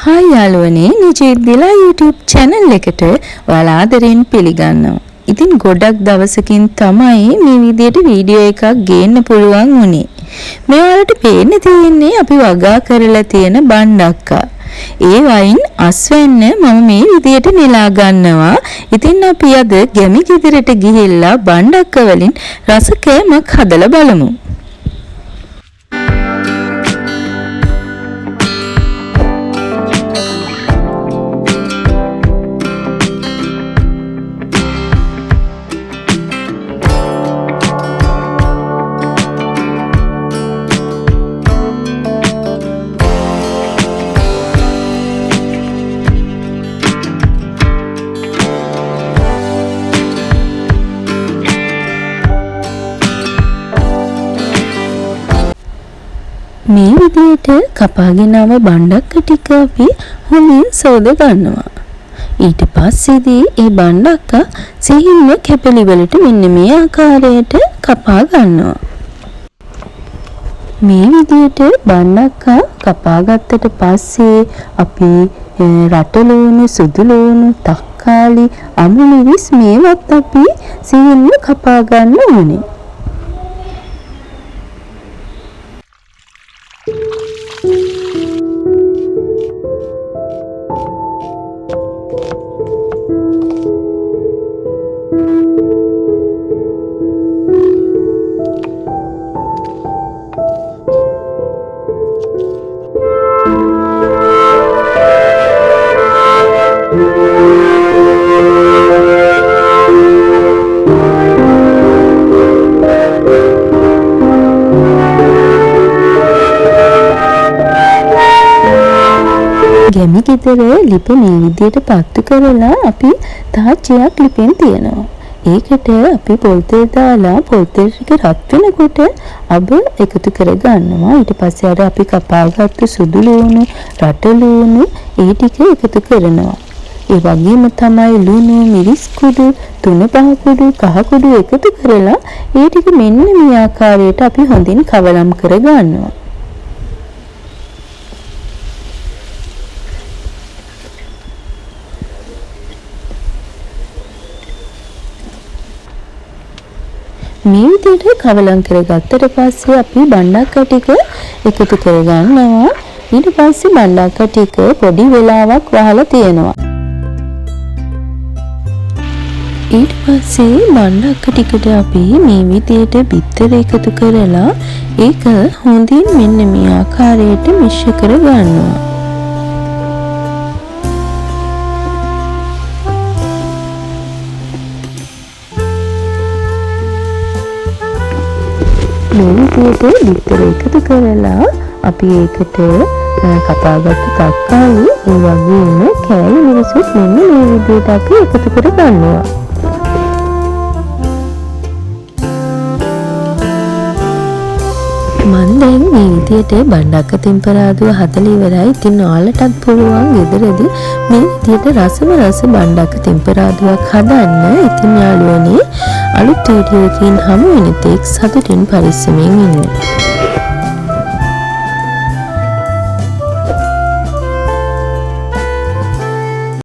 Hi යාළුවනේ නිජීත් දිලා YouTube channel එකට ඔයාලා ආදරෙන් පිළිගන්නවා. ඉතින් ගොඩක් දවසකින් තමයි මේ විදියට වීඩියෝ එකක් ගේන්න පුළුවන් වුණේ. මේ වලට පේන්න තියෙන්නේ අපි වගා කරලා තියෙන බණ්ඩක්කා. ඒ වයින් අස්වැන්න මම මේ විදියට නෙලා ගන්නවා. ඉතින් අපි අද ගැමි ගෙදරට ගිහිල්ලා බණ්ඩක්ක වලින් රස කෑමක් හදලා බලමු. මේ විදියට කපාගෙන ආව බණ්ඩක්ක ටික අපි හොඳින් සෝද ගන්නවා. ඊට පස්සේදී ඒ බණ්ඩක්ක සිහින්ම කැපලි වලට මෙන්න මේ ආකාරයට කපා ගන්නවා. මේ විදියට බණ්ඩක්ක කපා ගත්තට පස්සේ අපි රටලුණු, සුදුලුණු, තක්කාලි, අමුමිරිස් මේවත් අපි සිහින්ම කපා ගන්න ඕනේ. ගැමි ගෙදර ලිප මේ විදියට පත්තු කරලා අපි තාච්චියක් ලිපෙන් තියනවා. ඒකට අපි පොල් තෙල් දාලා පොල් තෙල් ටික රත් වෙනකොට අබ එකතු කර ගන්නවා. ඊට පස්සේ අර අපි කපාගත්තු සුදු ලුණු, රට ලුණු ඒ ටික එකතු කරනවා. ඒ වගේම තමයි ලුණු, මිරිස් කුඩු, තුන පහ කුඩු, කහ කුඩු එකතු කරලා ඒ ටික මෙන්න මේ ආකාරයට අපි හොඳින් කවලම් කර ගන්නවා. මේ විදිහට කවලම් කරගත්තට පස්සේ අපි බණ්ඩක්ක ටික එකතු කරගන්නවා. ඊට පස්සේ බණ්ඩක්ක ටික පොඩි වෙලාවක් වහලා තියෙනවා. ඊට පස්සේ බණ්ඩක්ක ටිකට අපි මේ විදිහට බිත්තර එකතු කරලා ඒක හොඳින් මෙන්න මේ ආකාරයට මිශ්‍ර කරගන්නවා. මේ විදිහට බිත්තර එකතු කරලා අපි ඒකට කපාගත්තු තක්කාලි ඒ වගේම කෑලි මිරිසුත් මෙන්න මේ විදිහට අපි එකතු කර ගන්නවා. මම දැන් මේ විදිහට බණ්ඩක්ක තෙම්පරාදුව හදලා ඉවරයි. ඉතින් ඔයාලටත් පුළුවන් ගෙදරදී මේ විදිහට රස බණ්ඩක්ක තෙම්පරාදුවක් හදන්න. ඉතින් යාළුවනේ අලුත් වීඩියෝ එකකින් හමු වෙන තෙක් සතුටින් පරිස්සමෙන් ඉන්න.